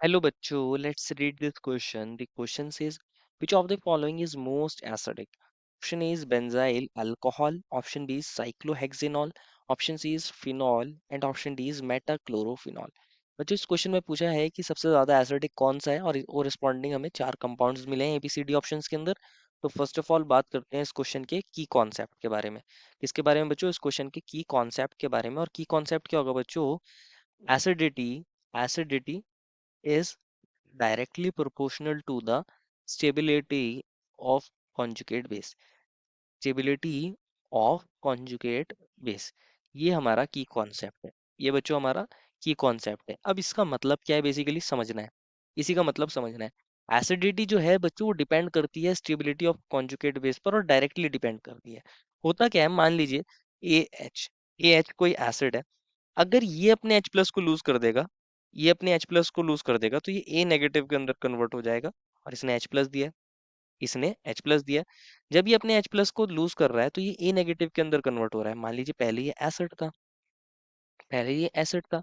Hello bachcho, let's read this question. The question says, which of the following is most acidic? Option A is benzyl alcohol, option B is cyclohexanol, option C is phenol and option D is metachlorophenol. बच्चों इस question में पूछा है कि सबसे ज्यादा acidic कौन सा है और रिस्पॉन्डिंग हमें चार कंपाउंड्स मिले हैं एबीसीडी ऑप्शंस के अंदर। तो फर्स्ट ऑफ ऑल बात करते हैं इस क्वेश्चन के की कॉन्सेप्ट के बारे में। किसके बारे में बच्चों? इस क्वेश्चन के की कॉन्सेप्ट के बारे में। और की कॉन्सेप्ट क्या होगा बच्चों? Acidity acidity is directly proportional to the stability of conjugate base। Stability of conjugate base, ये हमारा की कॉन्सेप्ट है। ये बच्चों हमारा की कॉन्सेप्ट है। अब इसका मतलब क्या है बेसिकली समझना है। इसी का मतलब समझना है। एसिडिटी जो है बच्चों वो डिपेंड करती है स्टेबिलिटी ऑफ कॉन्जुगेट बेस पर और डायरेक्टली डिपेंड करती है। होता क्या है, मान लीजिए ए एच, ए एच कोई एसिड है। अगर ये अपने H प्लस को लूज कर देगा, ये अपने H प्लस को लूज कर देगा तो ये A नेगेटिव के अंदर कन्वर्ट हो जाएगा। और इसने H प्लस दिया है, इसने H प्लस दिया है। जब ये अपने H प्लस को लूज कर रहा है तो ये A नेगेटिव के अंदर कन्वर्ट हो रहा है। मान लीजिए पहले ये एसिड था, पहले ये एसिड था।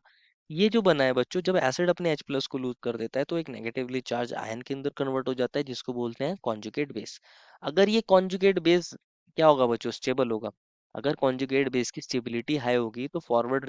ये जो बना है बच्चों, जब एसिड अपने H प्लस को लूज कर देता है तो एक नेगेटिवली चार्ज आयन के अंदर कन्वर्ट हो जाता है जिसको बोलते हैं कॉन्जुगेट बेस। अगर ये कॉन्जुगेट बेस क्या होगा बच्चों? स्टेबल होगा। अगर कॉन्जुगेट बेस की स्टेबिलिटी हाई होगी तो फॉरवर्ड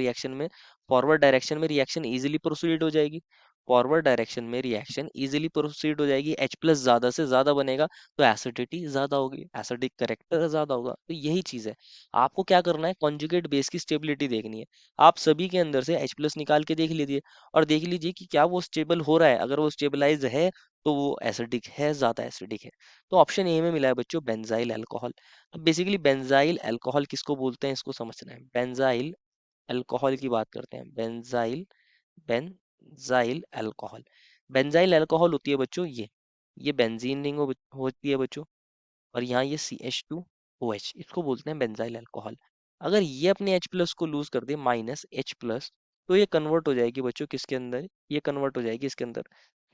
डायरेक्शन में रिएक्शन इजीली प्रोसीड हो जाएगी। फॉरवर्ड डायरेक्शन में रिएक्शन इजीली प्रोसीड हो जाएगी, H प्लस ज्यादा से ज्यादा बनेगा तो एसिडिटी ज्यादा होगी, एसिडिक करेक्टर ज्यादा होगा। तो यही चीज है। आपको क्या करना है, कॉन्जुगेट बेस की स्टेबिलिटी देखनी है। आप सभी के अंदर से H प्लस निकाल के देख लीजिए और देख लीजिए कि क्या वो स्टेबल हो रहा है। अगर वो स्टेबलाइज है तो वो एसिडिक है, ज्यादा एसिडिक है। तो ऑप्शन ए में मिला है बच्चों बेंजाइल अल्कोहल। अब बेसिकली बेंजाइल अल्कोहल किसको बोलते हैं इसको समझना है। बेंजाइल अल्कोहल की बात करते हैं। बेंजाइल अल्कोहल, बेंजाइल अल्कोहल होती है बच्चों ये बेंजीन रिंग होती है बच्चों। और यहाँ ये CH2OH, इसको बोलते हैं बेंजाइल अल्कोहल। अगर ये अपने H प्लस को लूज कर दे, -H प्लस, तो ये कन्वर्ट हो जाएगी बच्चों किसके अंदर? ये कन्वर्ट हो जाएगी इसके अंदर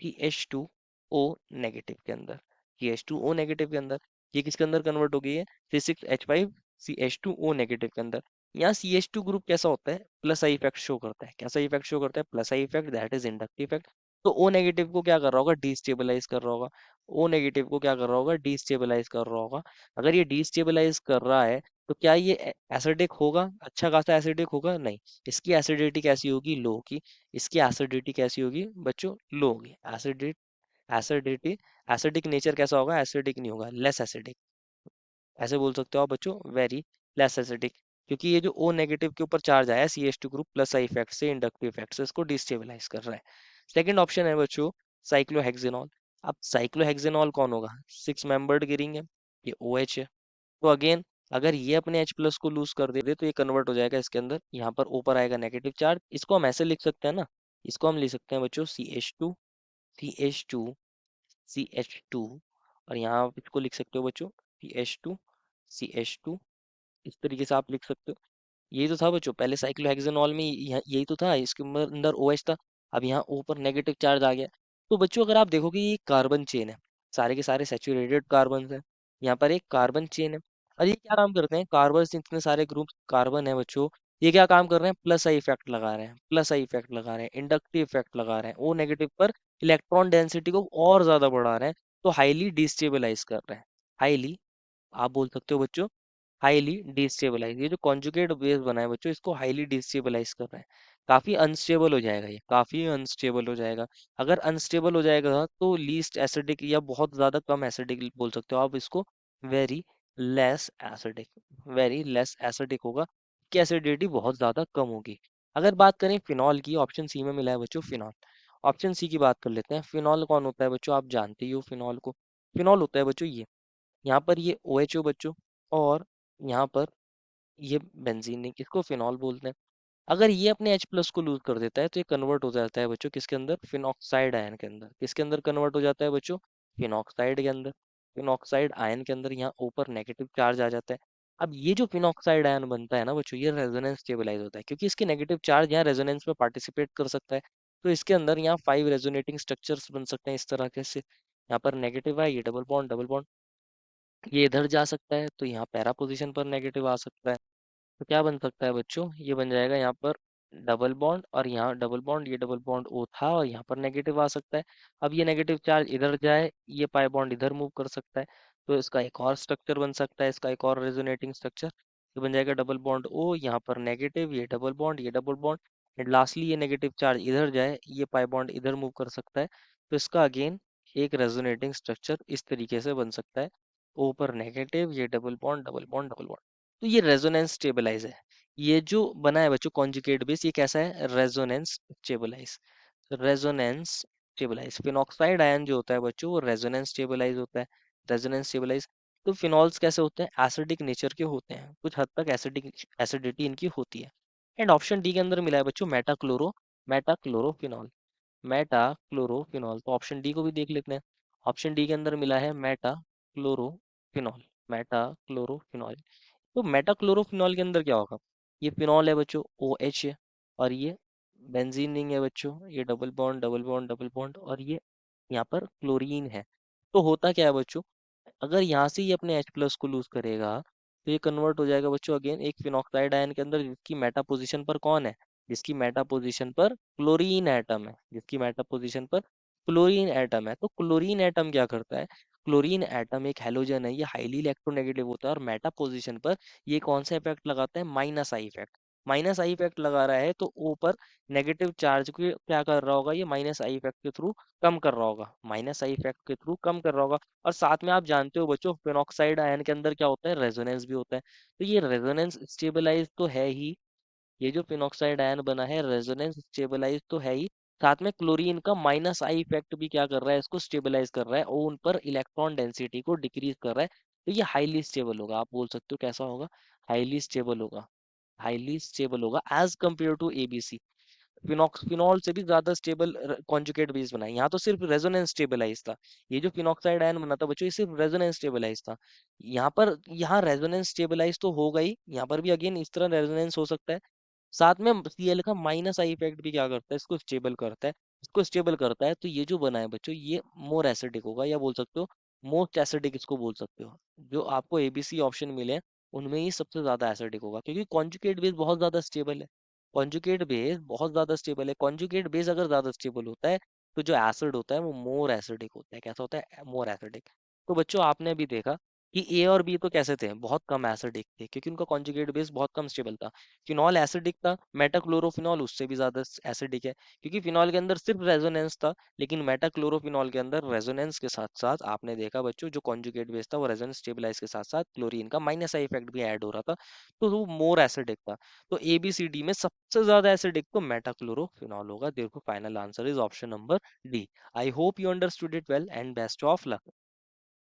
CH2O नेगेटिव के अंदर। CH2O नेगेटिव के अंदर ये किसके अंदर कन्वर्ट हो गई है? C6H5 CH2O नेगेटिव के अंदर। यहाँ CH2 ग्रुप कैसा होता है? प्लस आई इफेक्ट शो करता है। कैसा इफेक्ट शो करता है? Plus I effect, that is inductive effect. तो O नेगेटिव को क्या कर रहा होगा? डिस्टेबलाइज कर रहा होगा। ओ नेगेटिव को क्या कर रहा होगा? डिस्टेबलाइज कर रहा होगा। अगर ये डिस्टेबलाइज कर रहा है तो क्या ये एसिडिक होगा? अच्छा खासा एसिडिक होगा? नहीं। इसकी एसिडिटी कैसी होगी? लो होगी। इसकी एसिडिटी कैसी होगी बच्चों? लो होगी। एसिडिटी एसिडिक नेचर कैसा होगा? एसिडिक नहीं होगा, लेस एसिडिक। ऐसे बोल सकते हो आप बच्चों, वेरी लेस एसिडिक। क्योंकि ये जो ओ नेगेटिव के ऊपर चार्ज आया CH2 group plus I effect से, इंडक्टिव इफेक्ट से इसको डिस्टेबलाइज कर रहा है। सेकंड ऑप्शन है बच्चों साइक्लोहेक्सेनॉल। अब साइक्लोहेक्सेनॉल कौन होगा? 6 मेंबर्ड की रिंग है, ये OH है। तो अगेन अगर ये अपने H प्लस को लूज कर दे तो ये कन्वर्ट हो जाएगा इसके अंदर। यहाँ पर ऊपर आएगा नेगेटिव चार्ज। इसको हम ऐसे लिख सकते हैं ना, इसको हम लिख सकते हैं बच्चों CH2 और यहाँ आप इसको लिख सकते हो बच्चों CH2 इस तरीके से आप लिख सकते हो। यही तो था बच्चों, पहले साइक्लोहेक्सेनॉल में यही तो था, इसके अंदर OH था। अब यहाँ ऊपर नेगेटिव चार्ज आ गया। तो बच्चों अगर आप देखोगे ये कार्बन चेन है, सारे के सारे सैचुरेटेड कार्बन है। यहाँ पर एक कार्बन चेन है। और ये क्या काम करते हैं? कार्बन, इतने सारे ग्रुप कार्बन है बच्चों, ये क्या काम कर रहे हैं? प्लस आई इफेक्ट लगा रहे हैं, प्लस आई इफेक्ट लगा रहे हैं, इंडक्टिव इफेक्ट लगा रहे हैं। ओ नेगेटिव पर इलेक्ट्रॉन डेंसिटी को और ज्यादा बढ़ा रहे हैं। तो हाईली डिस्टेबलाइज कर रहे हैं। हाईली, आप बोल सकते हो बच्चों हाईली डिस्टेबलाइज। ये जो कॉन्जुगेट बेस बना है बच्चों, इसको हाईली डिस्टेबलाइज कर रहा है। काफी अनस्टेबल हो जाएगा, ये काफी अनस्टेबल हो जाएगा। अगर अनस्टेबल हो जाएगा तो लीस्ट एसिडिक या बहुत ज्यादा कम एसिडिक बोल सकते हो आप इसको। Very less acidic, very less acidic होगा कि एसिडिटी बहुत ज्यादा कम होगी। अगर बात करें फिनॉल की, ऑप्शन सी में मिला है बच्चों फिनॉल। ऑप्शन सी की बात कर लेते हैं। फिनॉल कौन होता है बच्चों? आप जानते ही हो फिनॉल को। फिनॉल होता है बच्चों ये, यहाँ पर ये OH बच्चों, और यहाँ पर ये बेंजीन है, किसको फिनॉल बोलते हैं। अगर ये अपने H प्लस को लूज कर देता है तो ये कन्वर्ट हो जाता है बच्चों किसके अंदर? फिनॉक्साइड आयन के अंदर। किसके अंदर कन्वर्ट हो जाता है बच्चों? फिनॉक्साइड के अंदर। फिनॉक्साइड आयन के अंदर यहाँ ऊपर नेगेटिव चार्ज आ जाता है। अब ये जो फिनॉक्साइड आयन बनता है ना बच्चों, ये रेजोनेंस स्टेबलाइज होता है क्योंकि इसके नेगेटिव चार्ज यहाँ रेजोनेंस में पार्टिसिपेट कर सकता है। तो इसके अंदर यहाँ 5 रेजोनेटिंग स्ट्रक्चर्स बन सकते हैं इस तरह के से। यहाँ पर नेगेटिव है, ये डबल बॉन्ड डबल बॉन्ड, ये इधर जा सकता है तो यहाँ पैरा पोजीशन पर नेगेटिव आ सकता है। तो क्या बन सकता है बच्चों? ये बन जाएगा यहाँ पर डबल बॉन्ड और यहाँ डबल बॉन्ड, ये डबल बॉन्ड O था और यहाँ पर नेगेटिव आ सकता है। अब ये नेगेटिव चार्ज इधर जाए, ये पाई बॉन्ड इधर मूव कर सकता है, तो इसका एक और स्ट्रक्चर बन सकता है, इसका एक और रेजोनेटिंग स्ट्रक्चर, ये बन जाएगा डबल बॉन्ड O, यहाँ पर नेगेटिव, ये डबल बॉन्ड, ये डबल बॉन्ड, एंड लास्टली ये नेगेटिव चार्ज इधर जाए, ये पाई बॉन्ड इधर मूव कर सकता है, तो इसका अगेन एक रेजोनेटिंग स्ट्रक्चर इस तरीके से बन सकता है। O पर नेगेटिव, ये double bond, double bond, double bond, तो ये रेजोनेंस स्टेबलाइज है। ये जो बना है बच्चों कॉन्जुगेट बेस, ये कैसा है, resonance stabilise. Resonance stabilise phenoxide ion जो होता है बच्चों, वो रेजोनेंस स्टेबलाइज होता है। रेजोनेंस स्टेबलाइज, तो फिनॉल्स कैसे होते हैं, एसिडिक नेचर के होते हैं, कुछ हद तक एसिडिक एसिडिटी इनकी होती है। एंड ऑप्शन डी के अंदर मिला है बच्चों मेटाक्लोरोफिनॉल। मेटाक्लोरोफिनॉल, तो ऑप्शन डी को भी देख लेते हैं। ऑप्शन डी के अंदर मिला है मेटाक्लोरोफिनॉल। मेटाक्लोरोफिनॉल, तो मेटाक्लोरोफिनॉल के अंदर क्या होगा, ये फिनॉल है बच्चों, ओ एच है, और ये बेंजीन रिंग है बच्चों, ये double bond, double bond, double bond, और ये यहाँ पर क्लोरीन है। तो होता क्या है बच्चों, अगर यहाँ से ये अपने H प्लस को लूज करेगा, तो ये कन्वर्ट हो जाएगा बच्चों अगेन एक फिनॉक्साइड आयन के अंदर, जिसकी मेटा पोजीशन पर कौन है, जिसकी मेटा पोजीशन पर क्लोरीन एटम है, जिसकी मेटा पोजीशन पर क्लोरीन एटम है। तो क्लोरीन एटम क्या करता है, क्लोरीन एटम एक हैलोजन है, ये हाईली इलेक्ट्रोनेगेटिव होता है, और मेटा पोजीशन पर ये कौन सा इफेक्ट लगाता है, minus I effect. Minus I effect लगा रहा है, तो ओ पर नेगेटिव चार्ज को क्या कर रहा होगा, ये माइनस आई इफेक्ट के थ्रू कम कर रहा होगा, माइनस आई इफेक्ट के थ्रू कम कर रहा होगा। और साथ में आप जानते हो बच्चों, फेनॉक्साइड आयन के अंदर क्या होता है, रेजोनेंस भी होता है। तो ये रेजोनेंस स्टेबलाइज तो है ही, ये जो फिनॉक्साइड आयन बना है रेजोनेंस स्टेबलाइज तो है ही, साथ में क्लोरीन का माइनस आई इफेक्ट भी क्या कर रहा है, इसको स्टेबलाइज कर रहा है और उन पर इलेक्ट्रॉन डेंसिटी को डिक्रीज कर रहा है। तो ये हाईली स्टेबल होगा, आप बोल सकते हो कैसा होगा, हाईली स्टेबल होगा, हाईली स्टेबल होगा as compare to ABC. Phenol से भी ज्यादा स्टेबल कॉन्जुगेट बेस बना है, यहाँ तो सिर्फ रेजोनेंस स्टेबलाइज था। ये जो फिनॉक्साइड आयन बना था बच्चों, ये सिर्फ रेजोनेंस स्टेबलाइज था। यहाँ पर यहाँ रेजोनेंस स्टेबलाइज तो होगा ही, यहाँ पर भी अगेन इस तरह रेजोनेंस हो सकता है। साथ में Cl का माइनस आई इफेक्ट भी क्या करता है, इसको स्टेबल करता है। इसको स्टेबल करता है, तो ये जो बना है बच्चों, ये मोर एसिडिक होगा, या बोल सकते हो मोस्ट एसिडिक इसको बोल सकते हो। जो आपको एबीसी ऑप्शन मिले हैं, उनमें ही सबसे ज्यादा एसिडिक होगा, क्योंकि कॉन्जुगेट बेस बहुत ज्यादा स्टेबल है। कॉन्जुगेट बेस बहुत ज्यादा स्टेबल है, कॉन्जुगेट बेस अगर ज्यादा स्टेबल होता है, तो जो एसिड होता है वो मोर एसिडिक होता है। कैसा होता है, मोर एसिडिक। तो बच्चों आपने भी देखा कि ए और बी तो कैसे थे, बहुत कम एसिडिक थे, क्योंकि उनका कॉन्जुगेट बेस बहुत कम स्टेबल था। फिनॉल एसिडिक था, मेटाक्लोरोफिनॉल उससे भी ज्यादा एसिडिक है, क्योंकि फिनॉल के अंदर सिर्फ रेजोनेंस था, लेकिन मेटाक्लोरोफिनॉल के अंदर रेजोनेंस के साथ साथ आपने देखा बच्चों, जो कॉन्जुगेट बेस था वो रेजोनेंस स्टेबलाइज के साथ साथ क्लोरीन का माइनस आई इफेक्ट भी ऐड हो रहा था, तो वो मोर एसिडिक था। तो ए बी सी डी में सबसे ज्यादा एसिडिक तो मेटाक्लोरोफिनॉल होगा। देखो final answer is option number D. I hope you understood it well and best of luck.